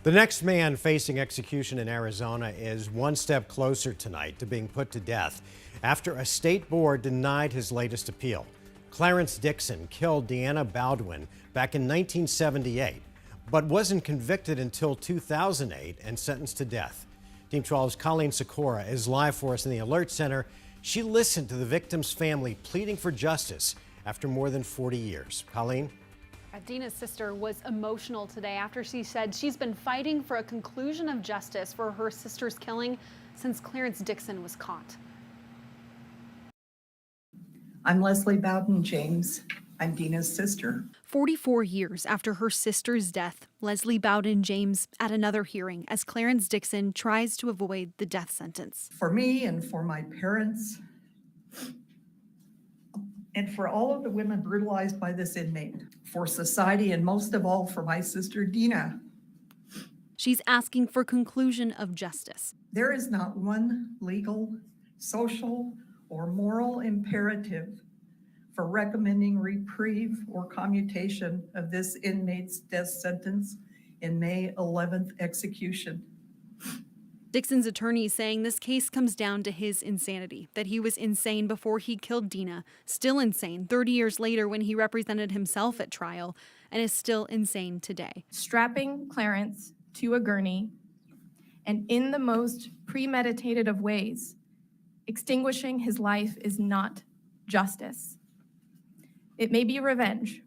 The next man facing execution in Arizona is one step closer tonight to being put to death after a state board denied his latest appeal. Clarence Dixon killed Deana Bowdoin back in 1978, but wasn't convicted until 2008 and sentenced to death. Team 12's Colleen Sikora is live for us in the Alert Center. She listened to the victim's family pleading for justice after more than 40 years. Colleen? Deana's sister was emotional today after she said she's been fighting for a conclusion of justice for her sister's killing since Clarence Dixon was caught. I'm Leslie Bowdoin James. I'm Deana's sister. 44 years after her sister's death, Leslie Bowdoin James at another hearing as Clarence Dixon tries to avoid the death sentence. For me and for my parents, and for all of the women brutalized by this inmate, for society, and most of all for my sister Deana. She's asking for conclusion of justice. There is not one legal, social, or moral imperative for recommending reprieve or commutation of this inmate's death sentence in May 11th execution. Dixon's attorney saying this case comes down to his insanity, that he was insane before he killed Deana, still insane 30 years later when he represented himself at trial, and is still insane today. Strapping Clarence to a gurney and in the most premeditated of ways, extinguishing his life is not justice. It may be revenge,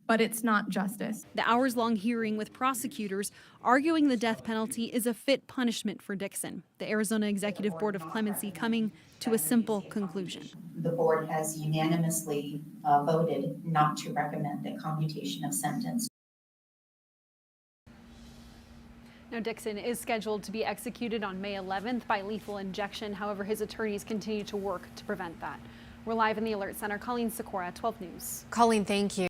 but it's not justice. The hours-long hearing with prosecutors arguing the death penalty is a fit punishment for Dixon. The Arizona Executive Board of Clemency coming to a simple conclusion. The board has unanimously voted not to recommend the commutation of sentence. Now, Dixon is scheduled to be executed on May 11th by lethal injection. However, his attorneys continue to work to prevent that. We're live in the Alert Center. Colleen Sikora, 12 News. Colleen, thank you.